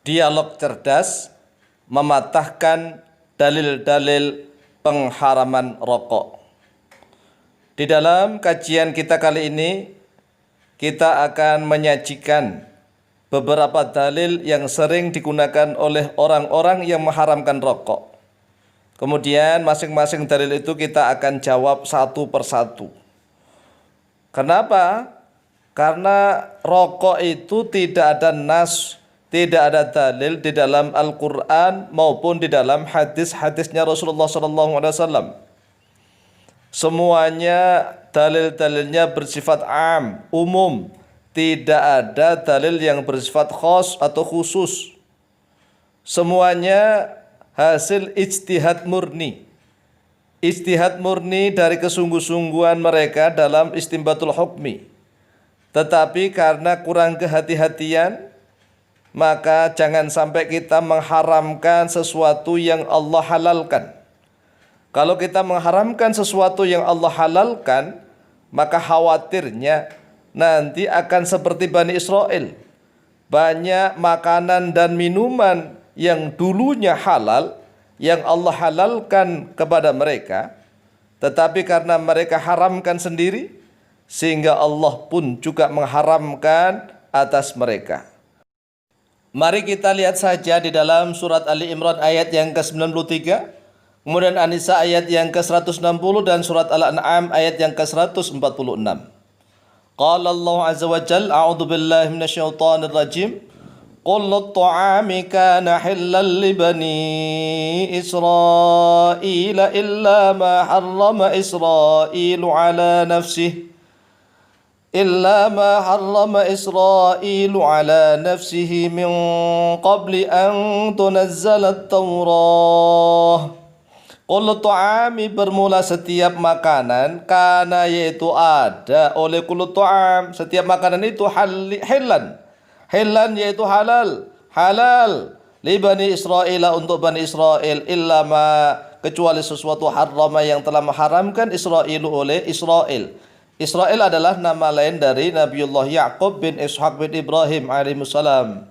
dialog cerdas mematahkan dalil-dalil pengharaman rokok. Di dalam kajian kita kali ini, kita akan menyajikan beberapa dalil yang sering digunakan oleh orang-orang yang mengharamkan rokok. Kemudian masing-masing dalil itu kita akan jawab satu persatu. Kenapa? Karena rokok itu tidak ada nas, tidak ada dalil di dalam Al-Quran maupun di dalam hadis-hadisnya Rasulullah SAW. Semuanya dalil-dalilnya bersifat umum. Tidak ada dalil yang bersifat khas atau khusus. Semuanya hasil ijtihad murni. Ijtihad murni dari kesungguh-sungguhan mereka dalam istinbatul hukmi. Tetapi karena kurang kehati-hatian, maka jangan sampai kita mengharamkan sesuatu yang Allah halalkan. Kalau kita mengharamkan sesuatu yang Allah halalkan, maka khawatirnya nanti akan seperti Bani Israel. Banyak makanan dan minuman yang dulunya halal, yang Allah halalkan kepada mereka, tetapi karena mereka haramkan sendiri, sehingga Allah pun juga mengharamkan atas mereka. Mari kita lihat saja di dalam surat Ali Imran ayat yang ke-93, kemudian An-Nisa ayat yang ke-160 dan surat Al-An'am ayat yang ke-146. Qala Allah Azza wa Jalla, a'udzu billahi minasyaitonir rajim. Qul at-ta'ami kana halal li bani Israil illa ma harrama Israilu ala nafsihi ala nafsihi min qabli an tunazzala at-Taurah. Qul ta'ami bermula setiap makanan, kana yaitu ada, oleh kullu ta'am setiap makanan itu hilan yaitu halal li bani Israil untuk Bani Israel, illa ma kecuali sesuatu harrama yang telah mengharamkan Israil oleh Israel. Israel adalah nama lain dari Nabiullah Ya'qub bin Ishaq bin Ibrahim alaihissalam.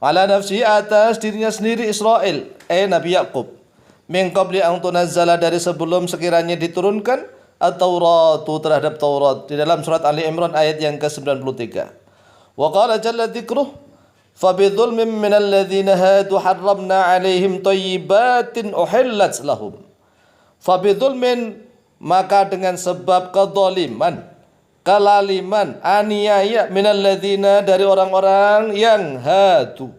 Ala nafsi atas dirinya sendiri Israel, Nabi Ya'qub. Min qabli an tunazzala dari sebelum sekiranya diturunkan at-Tauratu terhadap Taurat, di dalam surat Ali Imran ayat yang ke-93. Wa qala jalla dzikruh fa bidzulmin minal ladzina hadu harramna 'alaihim thayyibatin uhillat lahum. Fa bidzulmin maka dengan sebab kezaliman, kelaliman, aniaya minal ladzina dari orang-orang yang hadu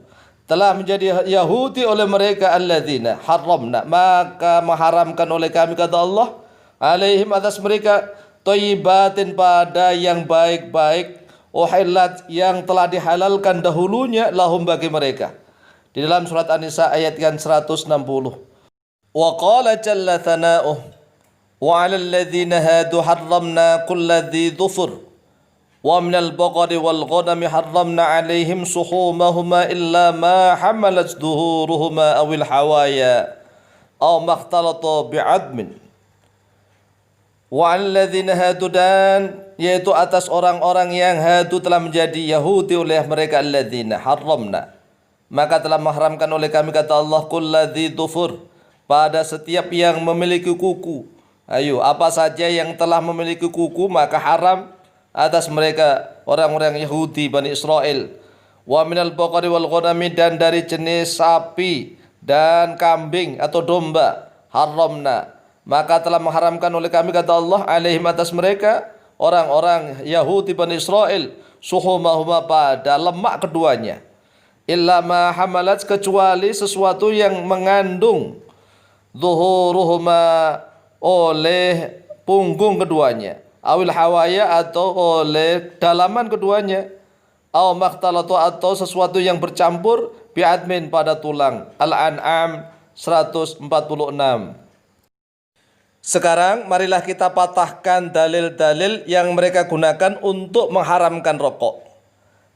telah menjadi Yahudi oleh mereka, alladzina haramna maka mengharamkan oleh kami, kata Allah, alaihim atas mereka, thayyibatin pada yang baik-baik, uhillat yang telah dihalalkan dahulunya, lahum bagi mereka, di dalam surat An-Nisa ayat yang 160. Wa qala jalla thana'uh wa 'alal ladzina hadu harramna kulla dzi dhufur wa minal baqari wal ghanami harramna 'alaihim suhumahuma illa ma hamalat zuhuruhuma awil hawaya aw makhtalata bi'admin. Wa 'alal ladzina hadu dan yaitu atas orang-orang yang hadu telah menjadi Yahudi oleh mereka, alladzina harramna maka telah mengharamkan oleh kami, kata Allah, kulladzi dhufur pada setiap yang memiliki kuku. Apa saja yang telah memiliki kuku maka haram atas mereka, orang-orang Yahudi Bani Israel. Wa minal baqari wal ghanami dan dari jenis sapi dan kambing atau domba, haramna maka telah mengharamkan oleh kami, kata Allah, alaihim atas mereka, orang-orang Yahudi Bani Israel, suhumahuma pada lemak keduanya, illa ma hamalat kecuali sesuatu yang mengandung, zuhuruhuma oleh punggung keduanya, awil hawaya atau oleh dalaman keduanya, aw makhtalatu atau sesuatu yang bercampur, bi'admin pada tulang. Al-An'am 146. Sekarang marilah kita patahkan dalil-dalil yang mereka gunakan untuk mengharamkan rokok.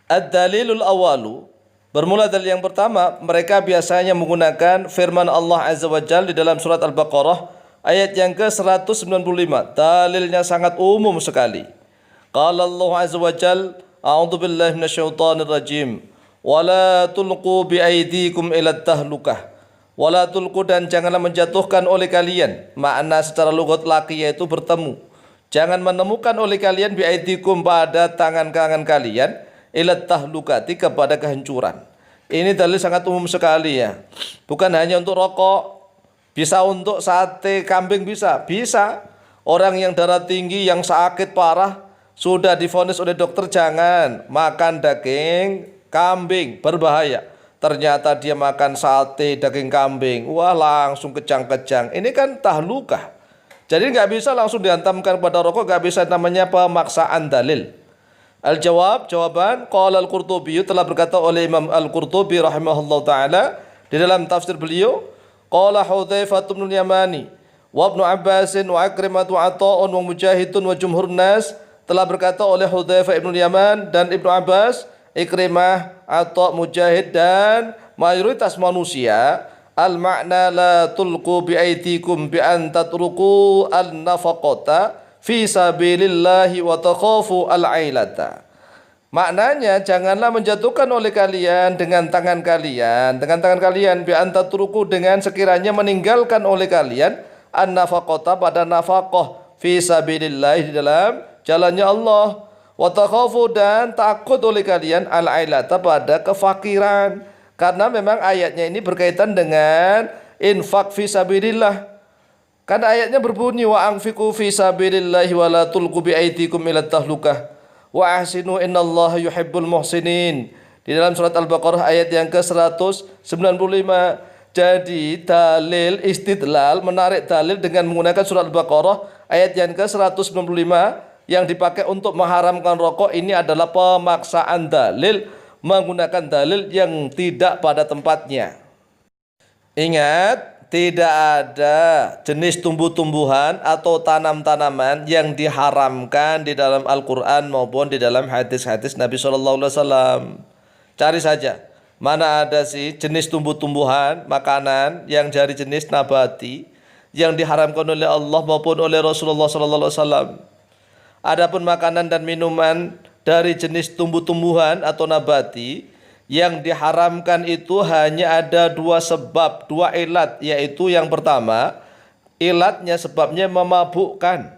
Ad-dalilul awalu, bermula dari yang pertama, mereka biasanya menggunakan firman Allah Azza wa Jalla di dalam surat Al-Baqarah ayat yang ke-195. Dalilnya sangat umum sekali. Qala Allah Azza wa Jalla, a'udzu billahi minasyaitonir rajim. Wala tulqu biaidikum ila tahlukah. Wala tulqu, dan janganlah menjatuhkan oleh kalian. Makna secara lugat laki yaitu bertemu. Jangan menemukan oleh kalian biaidikum pada tangan-tangan kalian ila tahlukati, kepada kehancuran. Ini dalil sangat umum sekali ya. Bukan hanya untuk rokok, bisa untuk sate kambing, bisa. Orang yang darah tinggi, yang sakit parah, sudah divonis oleh dokter jangan makan daging kambing, berbahaya. Ternyata dia makan sate daging kambing, wah langsung kejang-kejang. Ini kan tahlukah. Jadi nggak bisa langsung dihantamkan pada rokok, nggak bisa, namanya pemaksaan dalil. Jawaban, qala al-Qurtubi, telah berkata oleh Imam Al-Qurtubi rahimahullah ta'ala di dalam tafsir beliau, qala Hudzaifah bin Yamani wa Ibnu Abbas wa Ikrimah wa Ata'un wa Mujahidun wa jumhur nas, telah berkata oleh Hudzaifah bin Yaman dan Ibnu Abbas, Ikrimah, Ata', Mujahid dan mayoritas manusia, al-ma'na la tulqu bi aidikum bi an tatruku an-nafaqata fi sabilillahi wa takhafu al-ailata. Maknanya janganlah menjatuhkan oleh kalian dengan tangan kalian bi an tatruku, dengan sekiranya meninggalkan oleh kalian an-nafaqata, pada nafaqah, fi sabilillah, di dalam jalannya Allah, wa takhafu, dan takut oleh kalian al-ailata, pada kefakiran. Karena memang ayatnya ini berkaitan dengan infak fi sabilillah. Kan ayatnya berbunyi wa anfiqu fi sabilillahi wa la tulqu bi aidikum ila tahlukah wa ahsinu innallaha yuhibbul muhsinin. Di dalam surat Al-Baqarah ayat yang ke-195. Jadi dalil istidlal, menarik dalil dengan menggunakan surat Al-Baqarah ayat yang ke-195 yang dipakai untuk mengharamkan rokok, ini adalah pemaksaan dalil, menggunakan dalil yang tidak pada tempatnya. Ingat, tidak ada jenis tumbuh-tumbuhan atau tanam-tanaman yang diharamkan di dalam Al-Quran maupun di dalam hadis-hadis Nabi SAW. Cari saja. Mana ada sih jenis tumbuh-tumbuhan, makanan yang dari jenis nabati yang diharamkan oleh Allah maupun oleh Rasulullah SAW. Adapun makanan dan minuman dari jenis tumbuh-tumbuhan atau nabati yang diharamkan itu hanya ada dua sebab, dua ilat, yaitu yang pertama, ilatnya sebabnya memabukkan.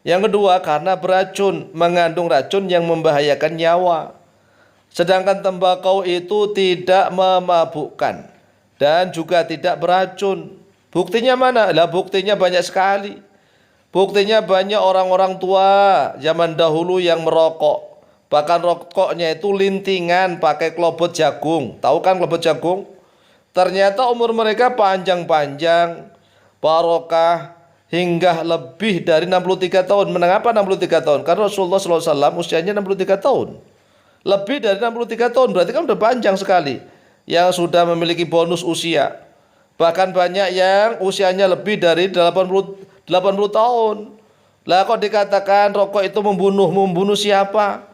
Yang kedua, karena beracun, mengandung racun yang membahayakan nyawa. Sedangkan tembakau itu tidak memabukkan dan juga tidak beracun. Buktinya mana? Lah buktinya banyak sekali. Buktinya banyak orang-orang tua zaman dahulu yang merokok. Bahkan rokoknya itu lintingan pakai klobot jagung. Tahu kan klobot jagung? Ternyata umur mereka panjang-panjang, barokah, hingga lebih dari 63 tahun. Mengapa 63 tahun? Karena Rasulullah SAW usianya 63 tahun. Lebih dari 63 tahun berarti kan udah panjang sekali yang sudah memiliki bonus usia. Bahkan banyak yang usianya lebih dari 80 tahun. Lah kok dikatakan rokok itu membunuh siapa?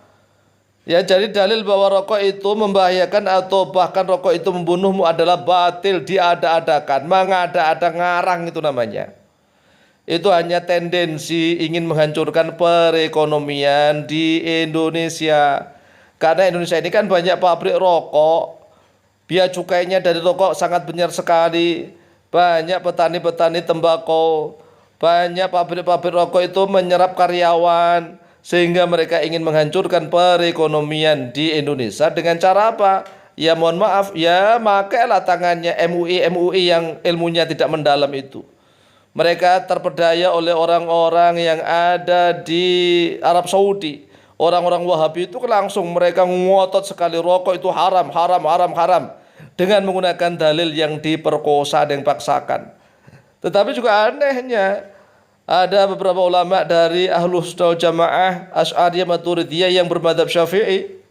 Ya, jadi dalil bahwa rokok itu membahayakan atau bahkan rokok itu membunuhmu adalah batil, diada-adakan, mengada-ada, ngarang itu namanya. Itu hanya tendensi ingin menghancurkan perekonomian di Indonesia. Karena Indonesia ini kan banyak pabrik rokok, biaya cukainya dari rokok sangat besar sekali. Banyak petani-petani tembakau, banyak pabrik-pabrik rokok itu menyerap karyawan, sehingga mereka ingin menghancurkan perekonomian di Indonesia dengan cara apa? Ya mohon maaf, ya makailah tangannya MUI yang ilmunya tidak mendalam itu. Mereka terpedaya oleh orang-orang yang ada di Arab Saudi. Orang-orang Wahabi itu langsung mereka ngotot sekali rokok itu haram dengan menggunakan dalil yang diperkosa dan dipaksakan. Tetapi juga anehnya ada beberapa ulama dari Ahlus Sunnah wal Jamaah Asy'ariyah Maturidiyah yang bermadzhab Syafi'i.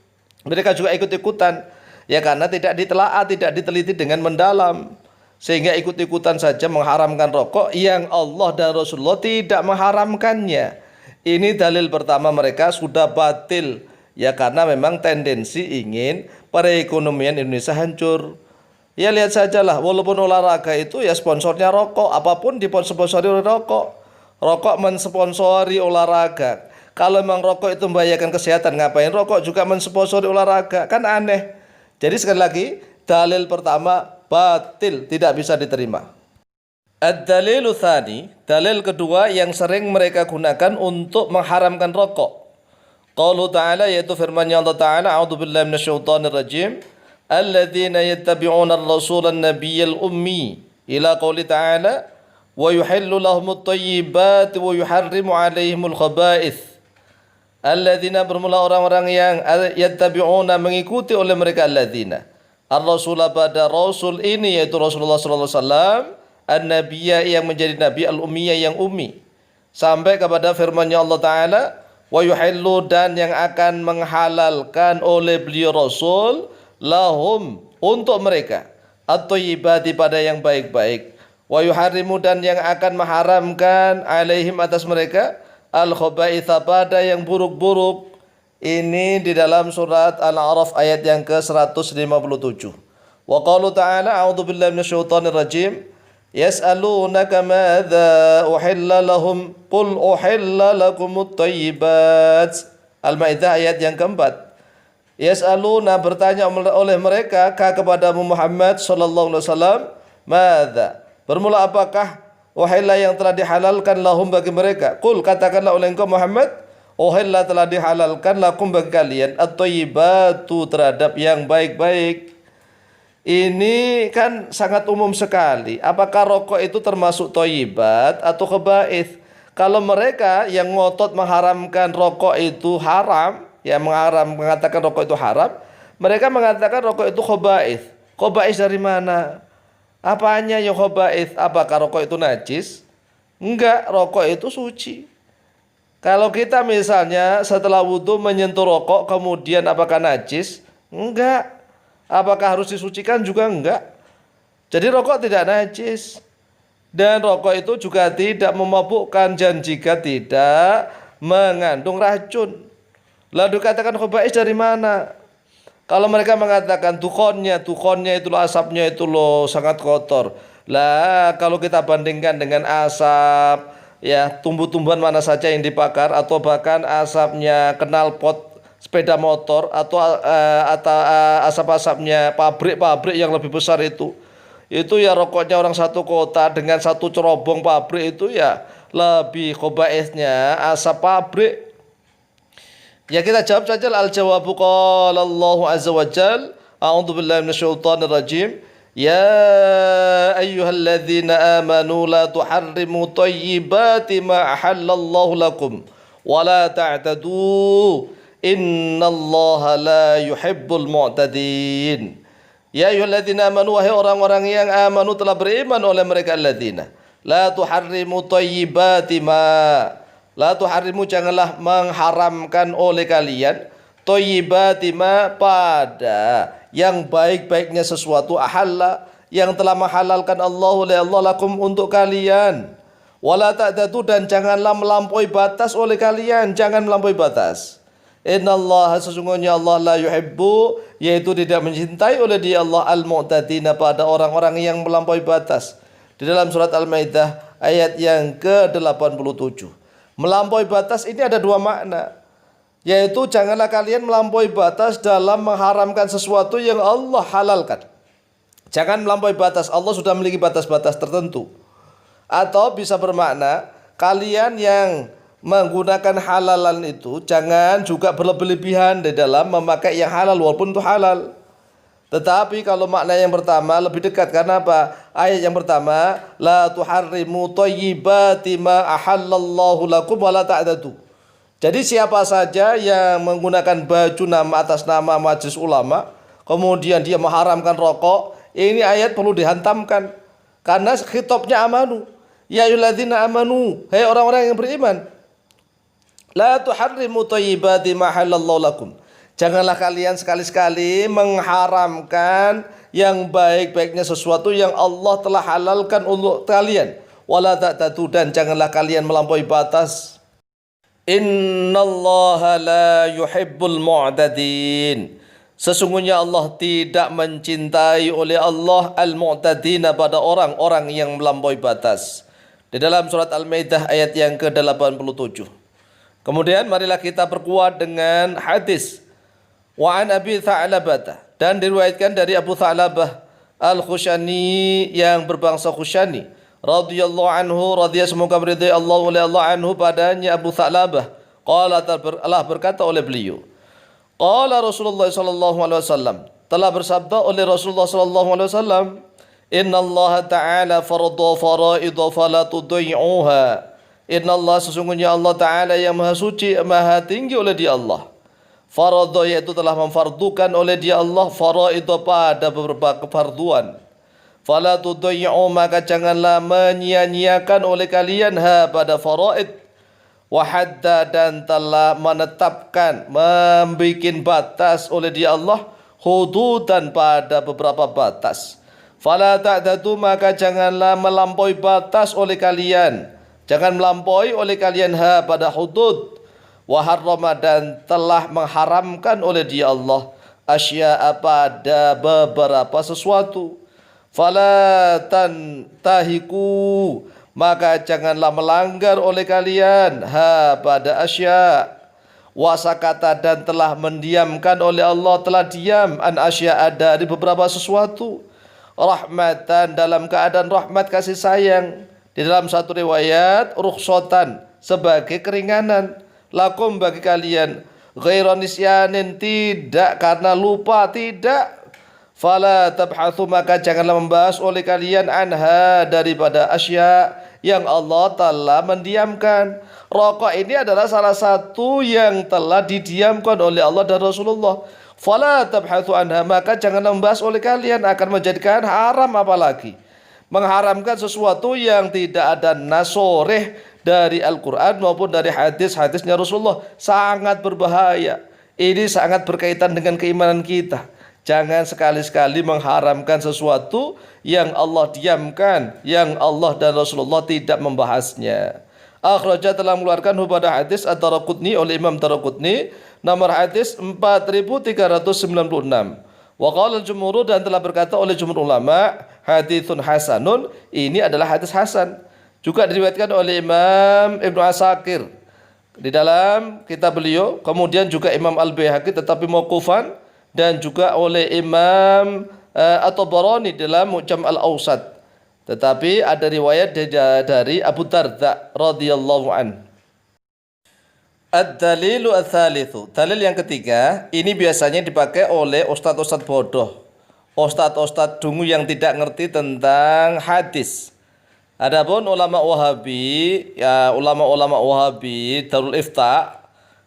Mereka juga ikut-ikutan. Ya karena tidak ditelaah, tidak diteliti dengan mendalam. Sehingga ikut-ikutan saja mengharamkan rokok yang Allah dan Rasulullah tidak mengharamkannya. Ini dalil pertama mereka sudah batil. Ya karena memang tendensi ingin perekonomian Indonesia hancur. Ya lihat sajalah, walaupun olahraga itu ya sponsornya rokok, apapun disponsori oleh rokok. Rokok mensponsori olahraga. Kalau memang rokok itu membahayakan kesehatan, ngapain rokok juga mensponsori olahraga? Kan aneh. Jadi sekali lagi, dalil pertama batil, tidak bisa diterima. Ad-dalilu tsani, dalil kedua yang sering mereka gunakan untuk mengharamkan rokok. Qaulu ta'ala, yaitu firman-Nya Allah Ta'ala, a'udzubillahi minasyaitonir rajim, alladzina yattabi'una ar-rasulan nabiyyal ummi, ila qauli ta'ala, wa yuhillu lahumut thayyibati wa yuharrimu 'alaihimul khaba'ith. Alladzina, bermula orang-orang yang yattabi'una, mengikuti oleh mereka alladzina ar-rasula, pada rasul ini yaitu Rasulullah sallallahu alaihi wasallam, an-nabiyya yang menjadi nabi, al-ummiyya yang ummi, sampai kepada firman-Nya Allah Ta'ala, wa yuhillu, dan yang akan menghalalkan oleh beliau Rasul, lahum, untuk mereka, at-thayyibati, pada yang baik-baik, wa yuharrimu, dan yang akan mengharamkan, alaihim, atas mereka, al-khaba'itha, pada yang buruk-buruk. Ini di dalam surat Al-A'raf ayat yang ke-157. Wa qalu ta'ala, a'udzubillahi minasyaitonir rajim, yas'alunaka madza uhilla lahum qul uhilla lakumut thayyibat. Al-Maidah ayat yang keempat. Yas'aluna, bertanya oleh mereka kepada Muhammad sallallahu alaihi wasallam, madza, bermula apakah, uhilla, yang telah dihalalkan, lahum, bagi mereka. Qul, katakanlah oleh engkau Muhammad, uhilla, telah dihalalkan, lakum, bagi kalian, at-thayyibatu, terhadap yang baik-baik. Ini kan sangat umum sekali. Apakah rokok itu termasuk thayyibat atau khaba'ith? Kalau mereka yang ngotot mengharamkan rokok itu haram, yang mengatakan rokok itu haram, mereka mengatakan rokok itu khaba'ith. Khaba'ith dari mana? Apanya yang khaba'ith? Apakah rokok itu najis? Enggak, rokok itu suci. Kalau kita misalnya setelah wudhu menyentuh rokok, kemudian apakah najis? Enggak. Apakah harus disucikan? Juga enggak. Jadi rokok tidak najis. Dan rokok itu juga tidak memabukkan, dan jika tidak mengandung racun. Lalu dikatakan khaba'ith dari mana? Kalau mereka mengatakan tukhonnya itu loh, asapnya itu loh sangat kotor. Lah, kalau kita bandingkan dengan asap, ya, tumbuh-tumbuhan mana saja yang dibakar, atau bahkan asapnya knalpot sepeda motor, atau asap-asapnya pabrik-pabrik yang lebih besar itu ya rokoknya orang satu kota dengan satu cerobong pabrik, itu ya lebih khaba'ithnya asap pabrik. Ya, kita jawab saja, al-jawabu qala Allah azza wa jal, a'udzubillahi minasyaitonir rajim, ya ayyuhalladzina amanu la tuharrimu thayyibati ma ahallallahu lakum wa la ta'tadu innallaha la yuhibbul mu'tadin. Ya ayyuhalladzina amanu, wahai orang-orang yang amanu, telah beriman oleh mereka, alladzina, la tuharrimu thayyibati ma, la tuharrimu, janganlah mengharamkan oleh kalian, thayyibati ma, pada yang baik-baiknya sesuatu, ahalla, yang telah menghalalkan Allah oleh Allah, lakum, untuk kalian, wala ta'tadu, dan janganlah melampaui batas oleh kalian, jangan melampaui batas. Innallaha, sesungguhnya Allah, la yuhibbu, yaitu tidak mencintai oleh Dia Allah, al-mu'tadina, pada orang-orang yang melampaui batas. Di dalam surat Al-Maidah ayat yang ke-87. Melampaui batas ini ada dua makna, yaitu janganlah kalian melampaui batas dalam mengharamkan sesuatu yang Allah halalkan. Jangan melampaui batas, Allah sudah memiliki batas-batas tertentu. Atau bisa bermakna, kalian yang menggunakan halalan itu jangan juga berlebihan di dalam memakai yang halal walaupun itu halal. Tetapi kalau makna yang pertama lebih dekat, karena apa? Ayat yang pertama, la tuharrimu thayyibati ma ahallallahu lakum wa la ta'tadu. Jadi siapa saja yang menggunakan baju atas nama majelis ulama, kemudian dia mengharamkan rokok, ini ayat perlu dihantamkan, karena khitabnya amanu. Ya ayyuhalladzina amanu, hai orang-orang yang beriman, la tuharrimu thayyibati ma halallahu lakum. Janganlah kalian sekali-sekali mengharamkan yang baik-baiknya sesuatu yang Allah telah halalkan untuk kalian. Wala ta'tadu, dan janganlah kalian melampaui batas. Innallaha la yuhibbul mu'tadin. Sesungguhnya Allah tidak mencintai oleh Allah al-mu'tadina, pada orang-orang yang melampaui batas. Di dalam surat Al-Maidah ayat yang ke-87. Kemudian marilah kita perkuat dengan hadis. Wa an Abi Tha'labah Dan diriwayatkan dari Abu Tha'labah Al-Khushani yang berbangsa Khushani radhiyallahu anhu, semoga meridai Allah oleh Allah anhu padanya Abu Tha'labah. Qala Allah berkata oleh beliau, qala Rasulullah sallallahu alaihi wasallam, telah bersabda oleh Rasulullah sallallahu alaihi wasallam, inna Allah ta'ala farada faraidha fala tudai'uha. Inna Allah, sesungguhnya Allah Ta'ala yang maha suci, maha tinggi oleh dia Allah, farada, yaitu telah memfardukan oleh dia Allah faraidha, pada beberapa kefarduan. Fala tudai'u, maka janganlah menyia-nyiakan oleh kalian ha, pada faraid. Wahadda, dan telah menetapkan, membuat batas oleh dia Allah, hududan, pada beberapa batas. Fala ta'dadu, maka janganlah melampaui batas oleh kalian, jangan melampaui oleh kalian ha, pada hudud. Waharrama, dan telah mengharamkan oleh dia Allah asya'a, pada beberapa sesuatu. Fala tantahiku, maka janganlah melanggar oleh kalian ha, pada asya. Wasakata, dan telah mendiamkan oleh Allah, telah diam an asya'a, dari beberapa sesuatu. Rahmatan, dalam keadaan rahmat, kasih sayang. Di dalam satu riwayat rukhsatan, sebagai keringanan. Lakum, bagi kalian. Ghairan nisyanin, tidak karena lupa, tidak. Fala tabhathu, maka janganlah membahas oleh kalian anha, daripada asya yang Allah telah mendiamkan. Rokok ini adalah salah satu yang telah didiamkan oleh Allah dan Rasulullah. Fala tabhathu anha, maka janganlah membahas oleh kalian, akan menjadikan haram, apalagi mengharamkan sesuatu yang tidak ada nasoreh dari Al-Quran maupun dari hadis-hadisnya Rasulullah. Sangat berbahaya. Ini sangat berkaitan dengan keimanan kita. Jangan sekali-sekali mengharamkan sesuatu yang Allah diamkan, yang Allah dan Rasulullah tidak membahasnya. Akhraja, telah mengeluarkan pada hadis Ad-Daraqutni oleh Imam Daraqutni, nomor hadis 4396. Wa qala al-jumhur, dan telah berkata oleh jumhur ulama, haditsun hasanun, ini adalah hadis hasan. Juga diriwayatkan oleh Imam Ibnu Asakir di dalam kitab beliau, kemudian juga Imam Al-Baihaqi tetapi mauqufan, dan juga oleh Imam At-Tabarani dalam Mu'jam Al-Awsat. Tetapi ada riwayat dari Abu Darda radhiyallahu an. Ad-dalilu ats-tsalitsu, dalil yang ketiga, ini biasanya dipakai oleh ustadz-ustadz bodoh, ustadz-ustadz dungu yang tidak ngerti tentang hadis. Adapun ulama Wahabi, ya ulama-ulama Wahabi Darul Ifta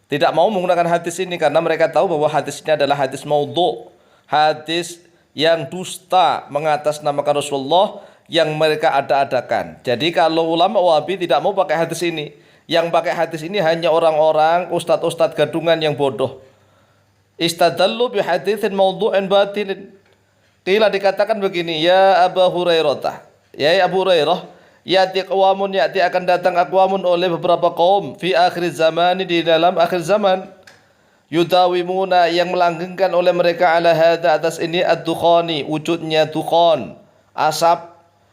tidak mau menggunakan hadis ini karena mereka tahu bahwa hadis ini adalah hadis maudhu', hadis yang dusta mengatasnamakan Rasulullah yang mereka ada-adakan. Jadi kalau ulama Wahabi tidak mau pakai hadis ini, yang pakai hadis ini hanya orang-orang ustadz-ustadz gadungan yang bodoh. Istadallu bihaditsin maudhu'in batilin. Qila, dikatakan begini, ya Abu Hurairah, ya Abu Hurairah, ya'ti qawamun, ya'ti akan datang aqwamun oleh beberapa kaum fi akhir zaman, di dalam akhir zaman, yudawimuna, yang melanggengkan oleh mereka ala hadza, atas ini ad-dukhani, wujudnya dukhan, asap.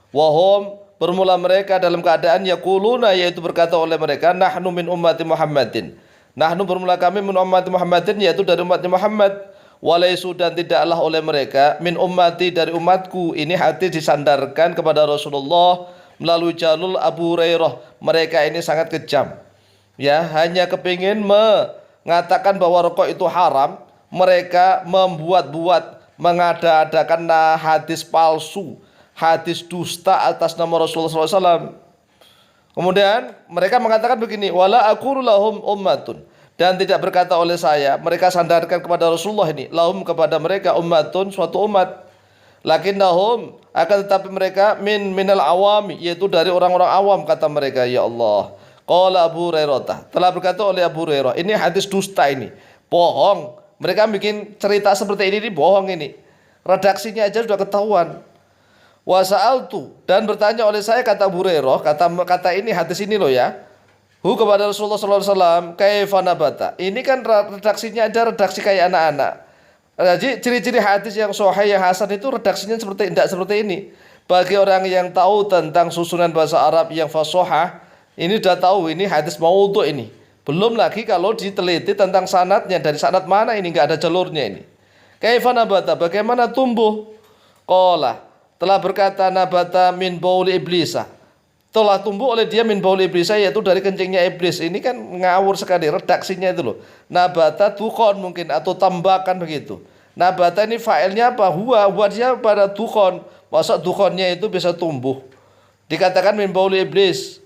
Wahum, bermula mereka dalam keadaan yaquluna, yaitu berkata oleh mereka, nahnu min ummati Muhammadin, nahnu, bermula kami, min ummati Muhammadin, yaitu dari umatnya Muhammad. Walaisu, dan tidaklah oleh mereka, min ummati, dari umatku. Ini hadis disandarkan kepada Rasulullah melalui jalur Abu Hurairah. Mereka ini sangat kejam, ya, hanya kepingin mengatakan bahwa rokok itu haram. Mereka membuat-buat, mengada-adakan hadis palsu, hadis dusta atas nama Rasulullah SAW. Kemudian mereka mengatakan begini, wala aqulu lahum ummatun, dan tidak berkata oleh saya, mereka sandarkan kepada Rasulullah ini, lahum, kepada mereka, ummatun, suatu umat. Lakinnahum, akan tetapi mereka minal awami, yaitu dari orang-orang awam, kata mereka. Ya Allah, qala Abu Hurairah, telah berkata oleh Abu Hurairah, ini hadis dusta, ini bohong. Mereka bikin cerita seperti ini bohong, ini redaksinya aja sudah ketahuan. Wa sa'altu, dan bertanya oleh saya, kata Abu Hurairah, kata ini hadis ini loh ya, hu, kepada Rasulullah SAW, kaifa nabata, ini kan redaksinya ada redaksi kayak anak-anak. Jadi ciri-ciri hadis yang sahih, yang hasan itu redaksinya tidak seperti ini. Bagi orang yang tahu tentang susunan bahasa Arab yang fasahah, ini sudah tahu ini hadis maudhu' ini. Belum lagi kalau diteliti tentang sanadnya, dari sanad mana ini, nggak ada jalurnya ini. Kaifa nabata? Bagaimana tumbuh? Qala, telah berkata nabata min bauli iblisa. Telah tumbuh oleh dia min bauli iblisa, yaitu dari kencingnya iblis. Ini kan ngawur sekali redaksinya itu loh. Nabata tukhon mungkin atau tambahkan begitu. Nabata ini failnya apa? Huwa dia pada tukhon. Masa tukhonnya itu bisa tumbuh. Dikatakan min bauli iblis.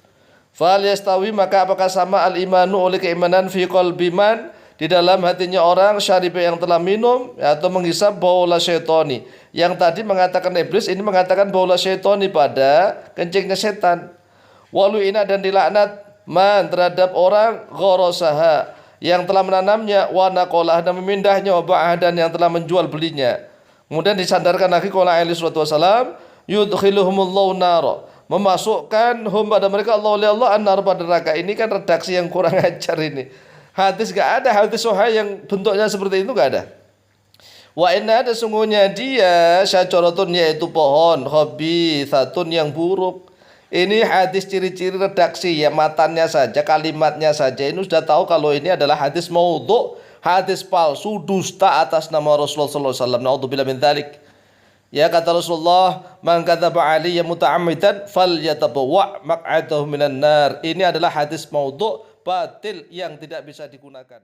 Fal yastawi, maka apakah sama al imanu oleh keimanan fi qalbi man, di dalam hatinya orang syaribe yang telah minum atau menghisap baula syaitani. Yang tadi mengatakan iblis, ini mengatakan baula syaitani pada kencingnya setan. Walu ina, dan dilaknat man terhadap orang gharasaha yang telah menanamnya, wa naqalah, dan memindahnya, wa ba'adan yang telah menjual belinya. Kemudian disandarkan lagi qala alaihi wasallam, yudkhiluhumullahu nara, memasukkan pada mereka Allah an-nar, pada neraka. Ini kan redaksi yang kurang ajar ini. Hadis gak ada, hadis sahih yang bentuknya seperti itu gak ada. Wa inna, ada sungguhnya dia syajaratun, yaitu pohon khabithatun yang buruk. Ini hadis ciri-ciri redaksi ya, matanya saja, kalimatnya saja ini sudah tahu kalau ini adalah hadis maudhu', hadis palsu, dusta atas nama Rasulullah sallallahu alaihi wasallam. Naudzubillah min dzalik. Ya, kata Rasulullah, man kadzaba alayya muta'ammidan falyatabawwa' maq'adahu minan nar. Ini adalah hadis maudhu', batil, yang tidak bisa digunakan.